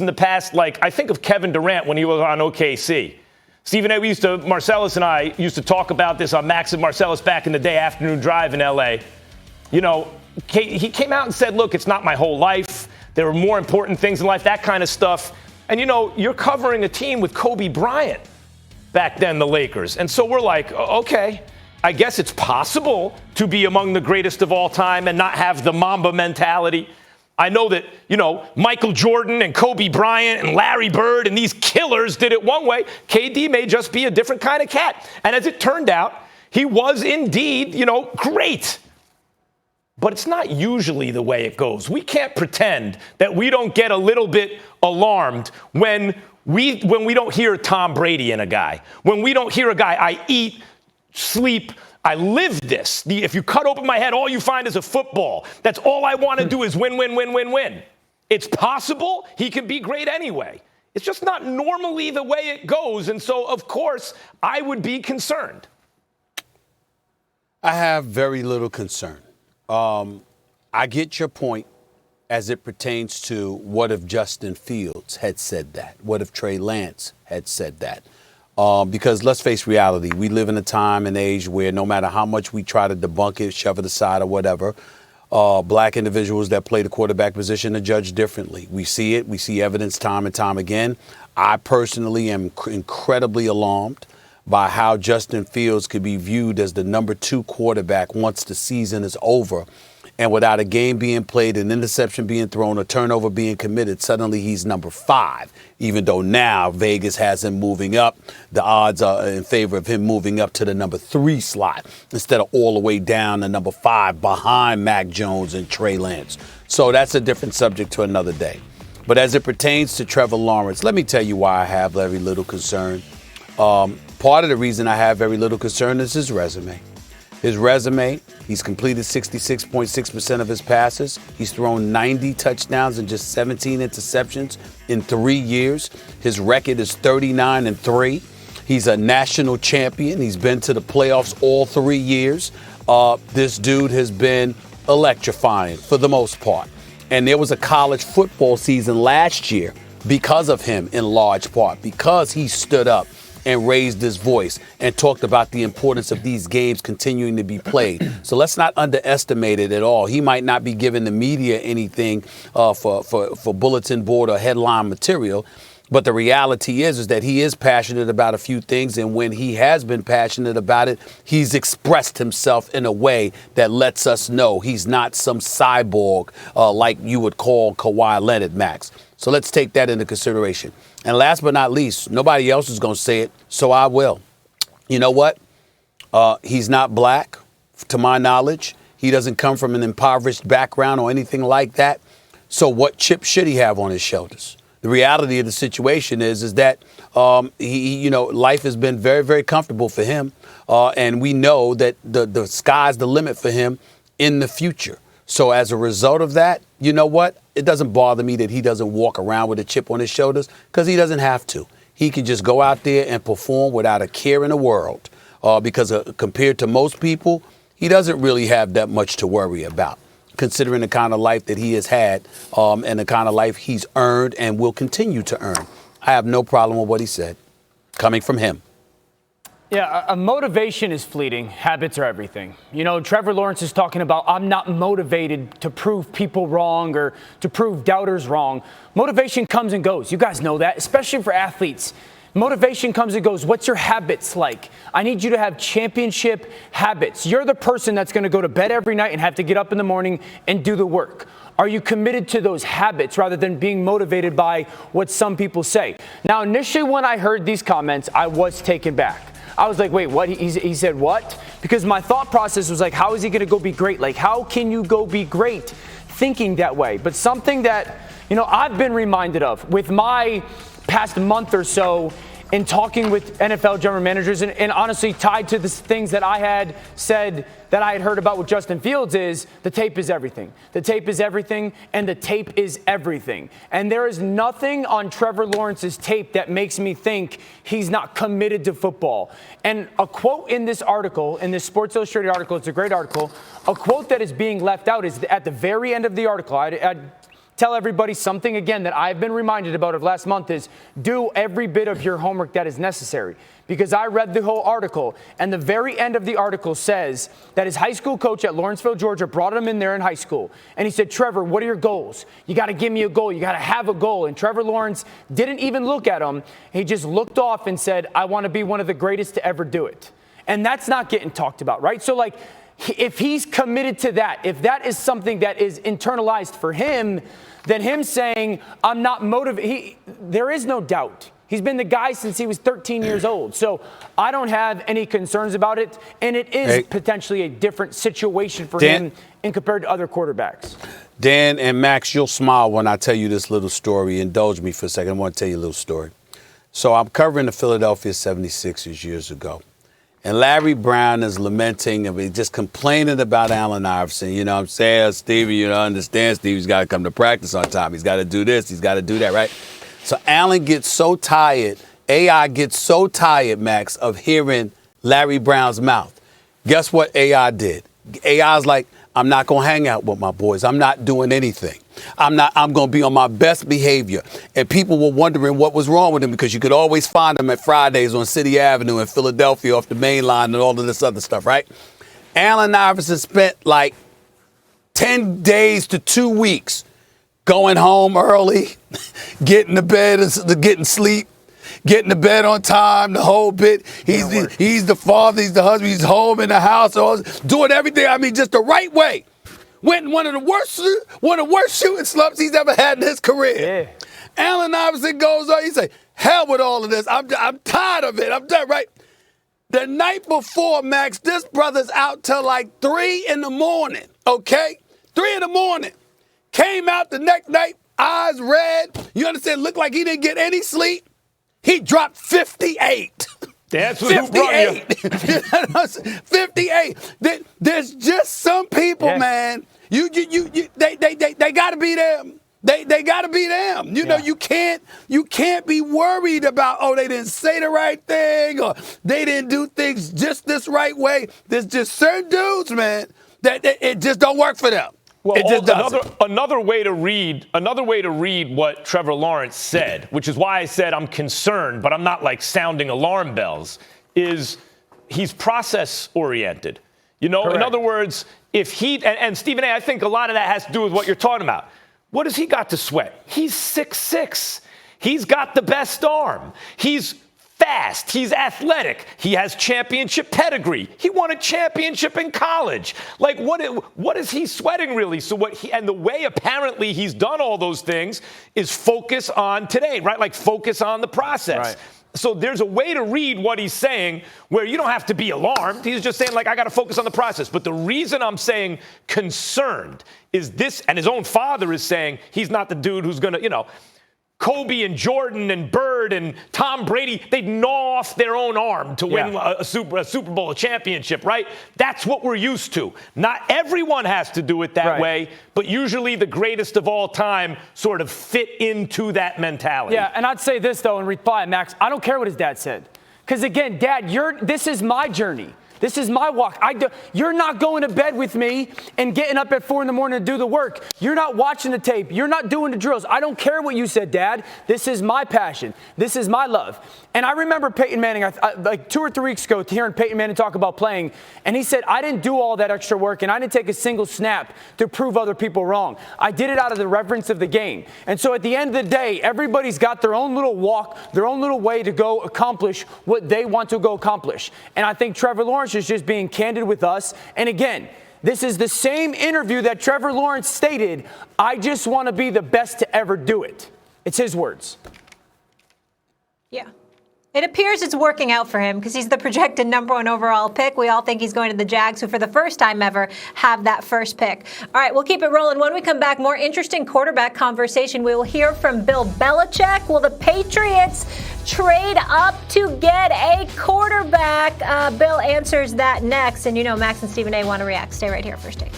in the past, like I think of Kevin Durant when he was on OKC. Stephen A., Marcellus and I used to talk about this on Max and Marcellus back in the day, afternoon drive in L.A. You know, he came out and said, look, it's not my whole life. There are more important things in life, that kind of stuff. And, you know, you're covering a team with Kobe Bryant back then, the Lakers. And so we're like, okay, I guess it's possible to be among the greatest of all time and not have the Mamba mentality. I know that, you know, Michael Jordan and Kobe Bryant and Larry Bird and these killers did it one way. KD may just be a different kind of cat. And as it turned out, he was indeed, you know, great. But it's not usually the way it goes. We can't pretend that we don't get a little bit alarmed when we don't hear Tom Brady in a guy, when we don't hear a guy, I eat, sleep, I live this. If you cut open my head, all you find is a football. That's all I want to do is win, win, win, win, win. It's possible he can be great anyway. It's just not normally the way it goes. And so, of course, I would be concerned. I have very little concern. I get your point as it pertains to what if Justin Fields had said that? What if Trey Lance had said that? Because let's face reality, we live in a time and age where no matter how much we try to debunk it, shove it aside or whatever, black individuals that play the quarterback position are judged differently. We see it. We see evidence time and time again. I personally am incredibly alarmed by how Justin Fields could be viewed as the number 2 quarterback once the season is over. And without a game being played, an interception being thrown, a turnover being committed, suddenly he's number 5. Even though now Vegas has him moving up, the odds are in favor of him moving up to the number 3 slot instead of all the way down to number 5 behind Mac Jones and Trey Lance. So that's a different subject to another day. But as it pertains to Trevor Lawrence, let me tell you why I have very little concern. Part of the reason I have very little concern is his resume. His resume, he's completed 66.6% of his passes. He's thrown 90 touchdowns and just 17 interceptions in 3 years. His record is 39-3. He's a national champion. He's been to the playoffs all 3 years. This dude has been electrifying for the most part. And there was a college football season last year because of him in large part, because he stood up and raised his voice and talked about the importance of these games continuing to be played. So let's not underestimate it at all. He might not be giving the media anything for bulletin board or headline material, but the reality is that he is passionate about a few things, and when he has been passionate about it, he's expressed himself in a way that lets us know he's not some cyborg like you would call Kawhi Leonard, Max. So let's take that into consideration. And last but not least, nobody else is going to say it, so I will. You know what? He's not black, to my knowledge. He doesn't come from an impoverished background or anything like that. So what chip should he have on his shoulders? The reality of the situation is that life has been very, very comfortable for him, and we know that the sky's the limit for him in the future. So as a result of that, you know what? It doesn't bother me that he doesn't walk around with a chip on his shoulders, because he doesn't have to. He can just go out there and perform without a care in the world, because compared to most people, he doesn't really have that much to worry about, considering the kind of life that he has had and the kind of life he's earned and will continue to earn. I have no problem with what he said, coming from him. Yeah, a motivation is fleeting. Habits are everything. You know, Trevor Lawrence is talking about, I'm not motivated to prove people wrong or to prove doubters wrong. Motivation comes and goes. You guys know that, especially for athletes. Motivation comes and goes. What's your habits like? I need you to have championship habits. You're the person that's going to go to bed every night and have to get up in the morning and do the work. Are you committed to those habits rather than being motivated by what some people say? Now, initially when I heard these comments, I was taken back. I was like, wait, what? He said what? Because my thought process was like, how is he going to go be great? Like, how can you go be great thinking that way? But something that, you know, I've been reminded of with my past month or so in talking with NFL general managers and honestly tied to the things that I had said that I had heard about with Justin Fields is the tape is everything. The tape is everything, and the tape is everything. And there is nothing on Trevor Lawrence's tape that makes me think he's not committed to football. And a quote in this article, in this Sports Illustrated article, it's a great article, a quote that is being left out is at the very end of the article. I tell everybody something again that I've been reminded about of last month is do every bit of your homework that is necessary. Because I read the whole article, and the very end of the article says that his high school coach at Lawrenceville, Georgia, brought him in there in high school. And he said, Trevor, what are your goals? You got to give me a goal. You got to have a goal. And Trevor Lawrence didn't even look at him. He just looked off and said, I want to be one of the greatest to ever do it. And that's not getting talked about, right? So, like, if he's committed to that, if that is something that is internalized for him, then him saying, I'm not motivated, there is no doubt. He's been the guy since he was 13 years old. So I don't have any concerns about it. And it is potentially a different situation for him in compared to other quarterbacks. Dan and Max, you'll smile when I tell you this little story. Indulge me for a second. I want to tell you a little story. So I'm covering the Philadelphia 76ers years ago. And Larry Brown is lamenting and just complaining about Allen Iverson. You know what I'm saying? Stevie, you know, understand Stevie's got to come to practice on time. He's got to do this. He's got to do that, right? So Allen gets so tired, AI gets so tired, Max, of hearing Larry Brown's mouth. Guess what AI did? AI's like, I'm not going to hang out with my boys. I'm not doing anything. I'm going to be on my best behavior. And people were wondering what was wrong with him because you could always find him at Fridays on City Avenue in Philadelphia off the main line and all of this other stuff, right? Allen Iverson spent like 10 days to 2 weeks going home early, getting to bed, getting sleep, getting to bed on time, the whole bit. He's the father, he's the husband, he's home in the house, doing everything, I mean, just the right way. Went in one of the worst shooting slumps he's ever had in his career. Yeah. Allen Iverson goes on, he say, hell with all of this. I'm tired of it. I'm done, right? The night before, Max, this brother's out till like 3 in the morning, okay? 3 in the morning. Came out the next night, eyes red. You understand? Looked like he didn't get any sleep. He dropped 58. That's what 58. 58. There's just some people, man. They got to be them. They got to be them. You know, you can't be worried about, oh, they didn't say the right thing or they didn't do things just this right way. There's just certain dudes, man, that it just don't work for them. Well, another way to read what Trevor Lawrence said, which is why I said I'm concerned, but I'm not like sounding alarm bells, is he's process oriented. You know, correct. In other words, if he and Stephen A., I think a lot of that has to do with what you're talking about. What has he got to sweat? He's 6'6". He's got the best arm. He's fast. He's athletic. He has championship pedigree. He won a championship in college. Like, what is he sweating, really? So and the way apparently he's done all those things is focus on today, right? Like, focus on the process. Right. So there's a way to read what he's saying where you don't have to be alarmed. He's just saying, like, I got to focus on the process. But the reason I'm saying concerned is this, and his own father is saying he's not the dude who's going to, you know, Kobe and Jordan and Bird and Tom Brady, they'd gnaw off their own arm to win a Super Bowl, a championship, right? That's what we're used to. Not everyone has to do it that way, but usually the greatest of all time sort of fit into that mentality. Yeah, and I'd say this, though, in reply, Max, I don't care what his dad said. Because, again, Dad, this is my journey. This is my walk. You're not going to bed with me and getting up at 4 in the morning to do the work. You're not watching the tape. You're not doing the drills. I don't care what you said, Dad. This is my passion. This is my love. And I remember Peyton Manning, like 2 or 3 weeks ago, hearing Peyton Manning talk about playing, and he said, I didn't do all that extra work, and I didn't take a single snap to prove other people wrong. I did it out of the reverence of the game. And so at the end of the day, everybody's got their own little walk, their own little way to go accomplish what they want to go accomplish. And I think Trevor Lawrence is just being candid with us. And again, this is the same interview that Trevor Lawrence stated, I just want to be the best to ever do it. It's his words. Yeah. It appears it's working out for him because he's the projected #1 overall pick. We all think he's going to the Jags, who for the first time ever have that first pick. All right, we'll keep it rolling. When we come back, more interesting quarterback conversation. We will hear from Bill Belichick. Will the Patriots trade up to get a quarterback? Bill answers that next. And you know Max and Stephen A. want to react. Stay right here, First Take.